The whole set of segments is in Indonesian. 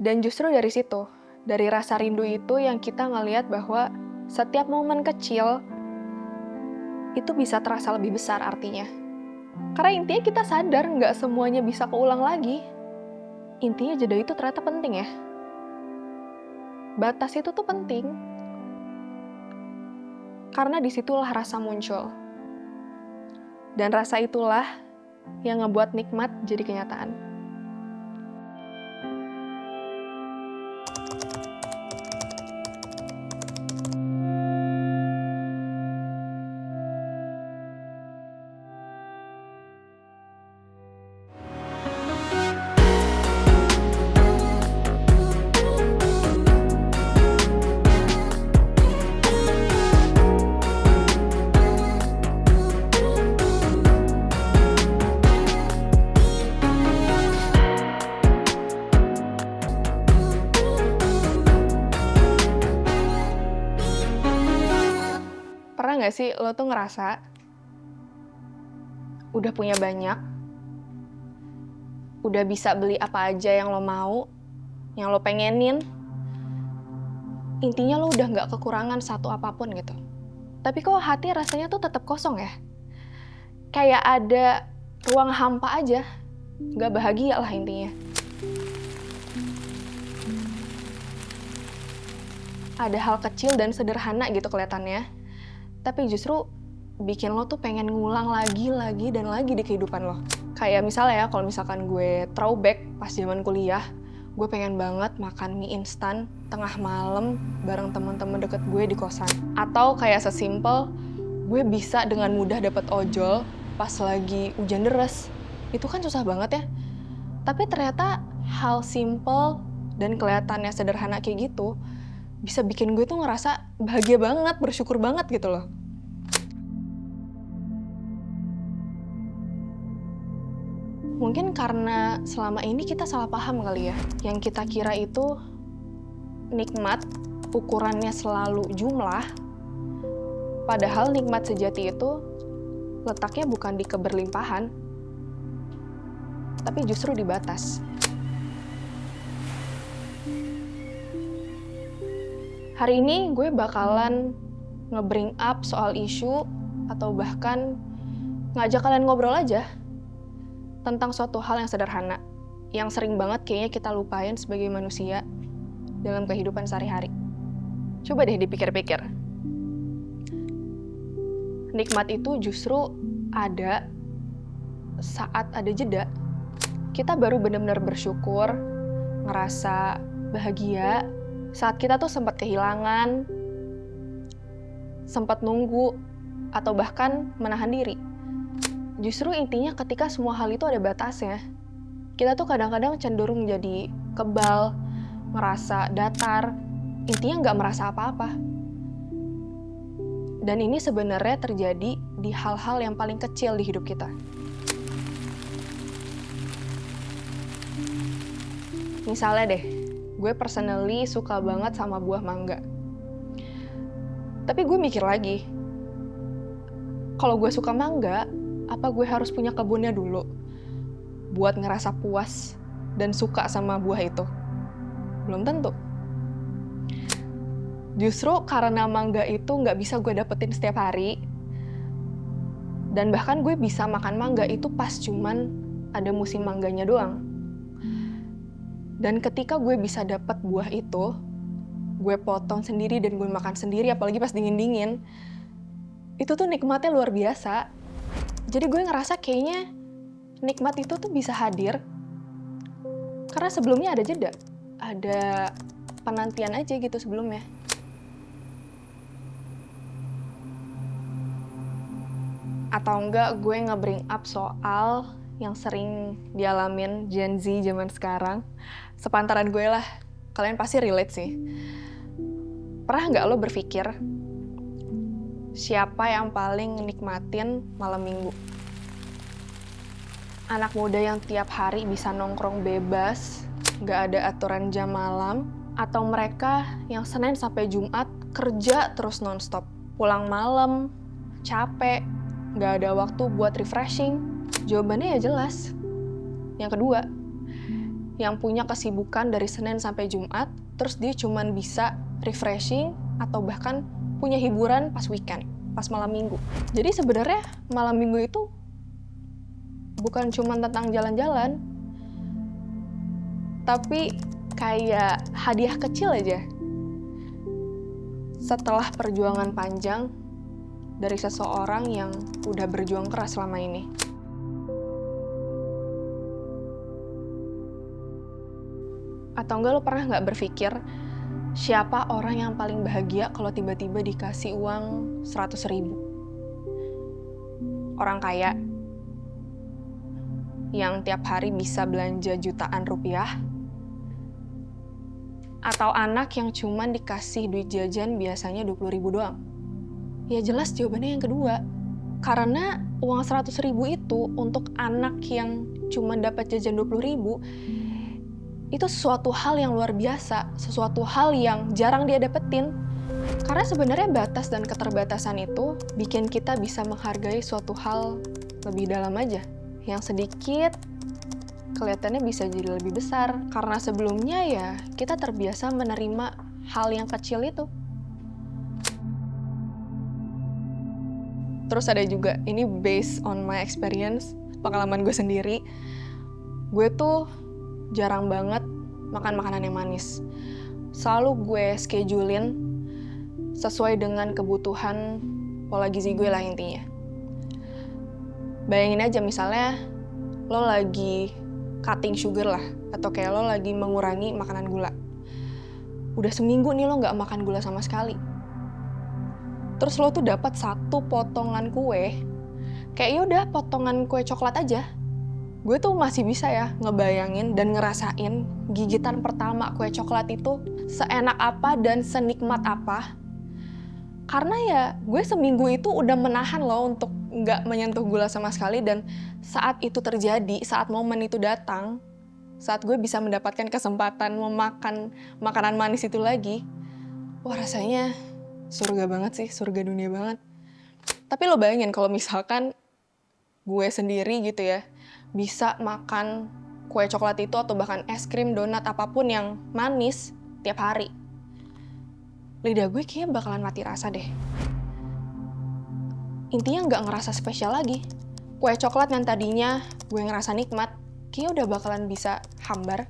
Dan justru dari situ, dari rasa rindu itu yang kita ngelihat bahwa setiap momen kecil itu bisa terasa lebih besar artinya. Karena intinya kita sadar nggak semuanya bisa keulang lagi. Intinya jeda itu ternyata penting ya. Batas itu tuh penting. Karena disitulah rasa muncul. Dan rasa itulah yang ngebuat nikmat jadi kenyataan. Pernah nggak sih lo tuh ngerasa udah punya banyak, udah bisa beli apa aja yang lo mau, yang lo pengenin, intinya lo udah nggak kekurangan satu apapun gitu. Tapi kok hati rasanya tuh tetap kosong ya? Kayak ada ruang hampa aja, nggak bahagia lah intinya. Ada hal kecil dan sederhana gitu kelihatannya, tapi justru bikin lo tuh pengen ngulang lagi dan lagi di kehidupan lo. Kayak misalnya ya, kalau misalkan gue throwback pas zaman kuliah, gue pengen banget makan mie instan tengah malam bareng teman-teman deket gue di kosan. Atau kayak sesimpel, gue bisa dengan mudah dapet ojol pas lagi hujan deras. Itu kan susah banget ya. Tapi ternyata hal simple dan kelihatannya sederhana kayak gitu bisa bikin gue tuh ngerasa bahagia banget, bersyukur banget gitu loh. Mungkin karena selama ini kita salah paham kali ya. Yang kita kira itu nikmat, ukurannya selalu jumlah. Padahal nikmat sejati itu letaknya bukan di keberlimpahan, tapi justru di batas. Hari ini gue bakalan nge-bring up soal isu atau bahkan ngajak kalian ngobrol aja tentang suatu hal yang sederhana, yang sering banget kayaknya kita lupain sebagai manusia dalam kehidupan sehari-hari. Coba deh dipikir-pikir. Nikmat itu justru ada saat ada jeda. Kita baru benar-benar bersyukur, ngerasa bahagia, saat kita tuh sempat kehilangan, sempat nunggu, atau bahkan menahan diri. Justru intinya ketika semua hal itu ada batasnya, kita tuh kadang-kadang cenderung jadi kebal, ngerasa datar, intinya nggak merasa apa-apa. Dan ini sebenarnya terjadi di hal-hal yang paling kecil di hidup kita. Misalnya deh, gue personally suka banget sama buah mangga. Tapi gue mikir lagi, kalau gue suka mangga, apa gue harus punya kebunnya dulu buat ngerasa puas dan suka sama buah itu? Belum tentu. Justru karena mangga itu nggak bisa gue dapetin setiap hari, dan bahkan gue bisa makan mangga itu pas cuman ada musim mangganya doang. Dan ketika gue bisa dapet buah itu, gue potong sendiri dan gue makan sendiri, apalagi pas dingin-dingin, itu tuh nikmatnya luar biasa. Jadi gue ngerasa kayaknya nikmat itu tuh bisa hadir karena sebelumnya ada jeda, ada penantian aja gitu sebelumnya. Atau enggak gue nge-bring up soal yang sering dialamin Gen Z zaman sekarang. Sepantaran gue lah, kalian pasti relate sih. Pernah nggak lo berpikir, siapa yang paling nikmatin malam minggu? Anak muda yang tiap hari bisa nongkrong bebas, nggak ada aturan jam malam, atau mereka yang Senin sampai Jumat kerja terus nonstop, pulang malam, capek, nggak ada waktu buat refreshing? Jawabannya ya jelas. Yang kedua, yang punya kesibukan dari Senin sampai Jumat, terus dia cuman bisa refreshing atau bahkan punya hiburan pas weekend, pas malam minggu. Jadi sebenarnya malam minggu itu bukan cuman tentang jalan-jalan, tapi kayak hadiah kecil aja. Setelah perjuangan panjang dari seseorang yang udah berjuang keras selama ini. Atau enggak lo pernah nggak berpikir, siapa orang yang paling bahagia kalau tiba-tiba dikasih uang 100.000? Orang kaya yang tiap hari bisa belanja jutaan rupiah? Atau anak yang cuman dikasih duit jajan biasanya 20.000 doang? Ya jelas jawabannya yang kedua. Karena uang 100.000 itu untuk anak yang cuman dapat jajan 20.000, itu sesuatu hal yang luar biasa, sesuatu hal yang jarang dia dapetin. Karena sebenarnya batas dan keterbatasan itu bikin kita bisa menghargai suatu hal lebih dalam aja. Yang sedikit kelihatannya bisa jadi lebih besar. Karena sebelumnya ya kita terbiasa menerima hal yang kecil itu. Terus ada juga, ini based on my experience, pengalaman gue sendiri. Gue tuh jarang banget makan makanan yang manis. Selalu gue schedulein sesuai dengan kebutuhan pola gizi gue lah intinya. Bayangin aja misalnya lo lagi cutting sugar lah, atau kayak lo lagi mengurangi makanan gula. Udah seminggu nih lo nggak makan gula sama sekali. Terus lo tuh dapat satu potongan kue, kayak yaudah potongan kue coklat aja. Gue tuh masih bisa ya ngebayangin dan ngerasain gigitan pertama kue coklat itu seenak apa dan senikmat apa. Karena ya gue seminggu itu udah menahan loh untuk nggak menyentuh gula sama sekali, dan saat itu terjadi, saat momen itu datang, saat gue bisa mendapatkan kesempatan memakan makanan manis itu lagi, wah rasanya surga banget sih, surga dunia banget. Tapi lo bayangin kalau misalkan gue sendiri gitu ya, bisa makan kue coklat itu atau bahkan es krim, donat, apapun yang manis tiap hari. Lidah gue kayaknya bakalan mati rasa deh. Intinya nggak ngerasa spesial lagi. Kue coklat yang tadinya gue ngerasa nikmat, kayaknya udah bakalan bisa hambar.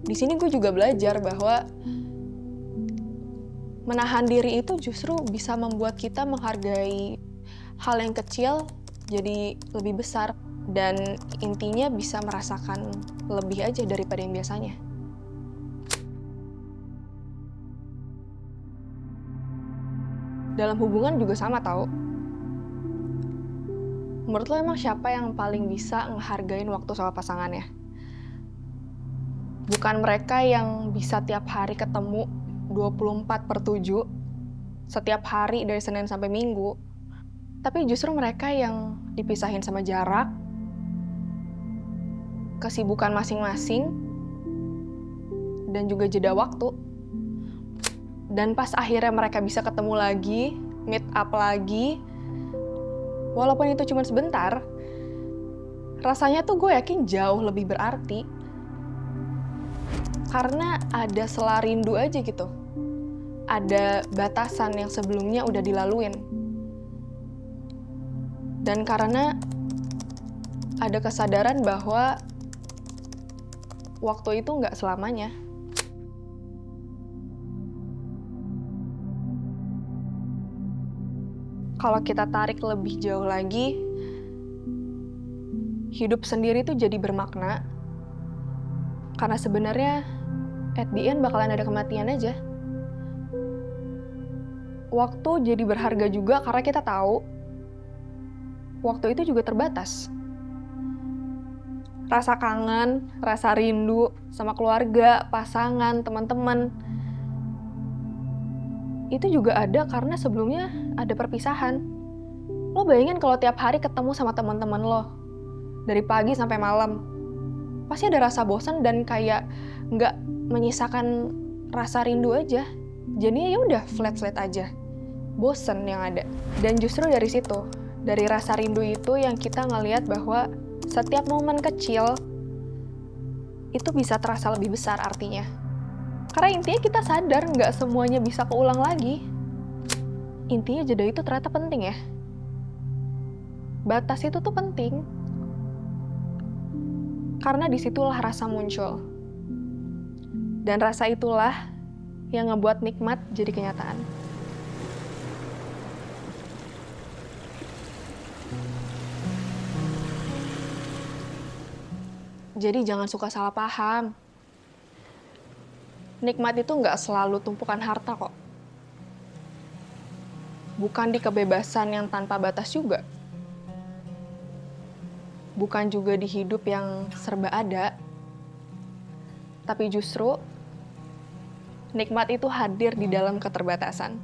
Di sini gue juga belajar bahwa menahan diri itu justru bisa membuat kita menghargai hal yang kecil jadi lebih besar, dan intinya bisa merasakan lebih aja daripada yang biasanya. Dalam hubungan juga sama tau. Menurut lo emang siapa yang paling bisa ngehargain waktu sama pasangannya? Bukan mereka yang bisa tiap hari ketemu 24/7, setiap hari dari Senin sampai Minggu, tapi justru mereka yang dipisahin sama jarak, kesibukan masing-masing, dan juga jeda waktu. Dan pas akhirnya mereka bisa ketemu lagi, meet up lagi, walaupun itu cuma sebentar, rasanya tuh gue yakin jauh lebih berarti. Karena ada sela rindu aja gitu. Ada batasan yang sebelumnya udah dilaluin. Dan karena ada kesadaran bahwa waktu itu nggak selamanya. Kalau kita tarik lebih jauh lagi, hidup sendiri tuh jadi bermakna. Karena sebenarnya at the end bakalan ada kematian aja. Waktu jadi berharga juga karena kita tahu waktu itu juga terbatas. Rasa kangen, rasa rindu sama keluarga, pasangan, teman-teman, itu juga ada karena sebelumnya ada perpisahan. Lo bayangin kalau tiap hari ketemu sama teman-teman lo, dari pagi sampai malam, pasti ada rasa bosan dan kayak nggak menyisakan rasa rindu aja. Jadinya ya udah flat-flat aja, bosen yang ada. Dan justru dari situ, dari rasa rindu itu yang kita ngelihat bahwa setiap momen kecil itu bisa terasa lebih besar artinya. Karena intinya kita sadar nggak semuanya bisa keulang lagi. Intinya jeda itu ternyata penting ya. Batas itu tuh penting. Karena disitulah rasa muncul. Dan rasa itulah yang ngebuat nikmat jadi kenyataan. Jadi jangan suka salah paham. Nikmat itu nggak selalu tumpukan harta kok. Bukan di kebebasan yang tanpa batas juga. Bukan juga di hidup yang serba ada. Tapi justru, nikmat itu hadir di dalam keterbatasan.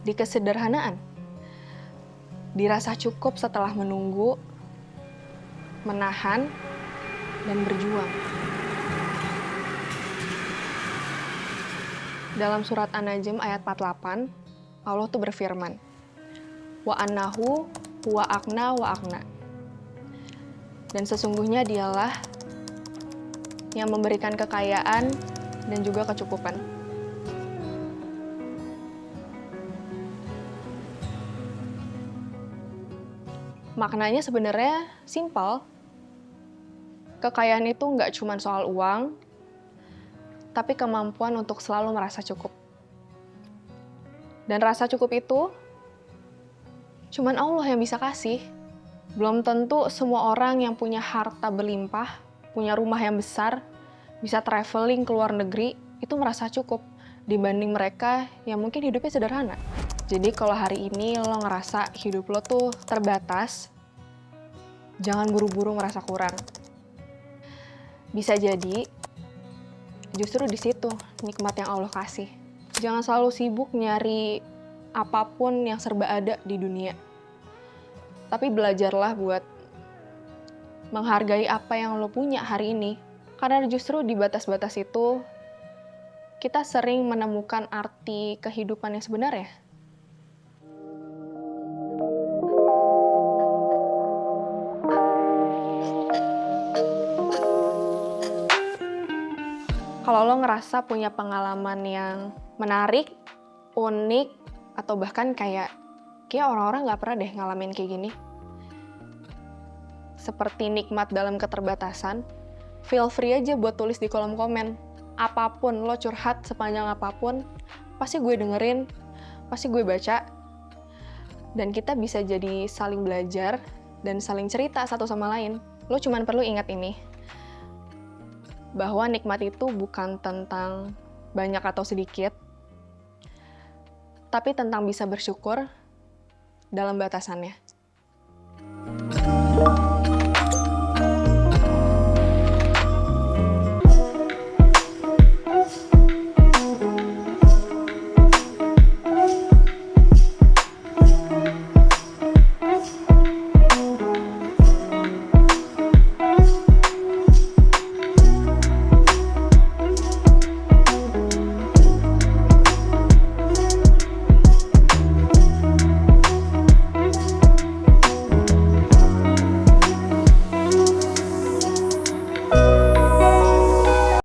Di kesederhanaan. Dirasa cukup setelah menunggu, menahan, dan berjuang. Dalam surat An-Najm ayat 48, Allah tuh berfirman, Wa annahu huwa akna wa akna. Dan sesungguhnya dialah yang memberikan kekayaan dan juga kecukupan. Maknanya sebenarnya simpel. Kekayaan itu nggak cuma soal uang, tapi kemampuan untuk selalu merasa cukup. Dan rasa cukup itu cuman Allah yang bisa kasih. Belum tentu semua orang yang punya harta berlimpah, punya rumah yang besar, bisa traveling ke luar negeri, itu merasa cukup dibanding mereka yang mungkin hidupnya sederhana. Jadi kalau hari ini lo ngerasa hidup lo tuh terbatas, jangan buru-buru merasa kurang. Bisa jadi justru di situ nikmat yang Allah kasih. Jangan selalu sibuk nyari apapun yang serba ada di dunia. Tapi belajarlah buat menghargai apa yang lo punya hari ini. Karena justru di batas-batas itu, kita sering menemukan arti kehidupan yang sebenarnya. Kalau lo ngerasa punya pengalaman yang menarik, unik, atau bahkan kayak orang-orang nggak pernah deh ngalamin kayak gini. Seperti nikmat dalam keterbatasan, feel free aja buat tulis di kolom komen. Apapun, lo curhat sepanjang apapun, pasti gue dengerin, pasti gue baca. Dan kita bisa jadi saling belajar dan saling cerita satu sama lain. Lo cuman perlu ingat ini, bahwa nikmat itu bukan tentang banyak atau sedikit, tapi tentang bisa bersyukur dalam batasannya.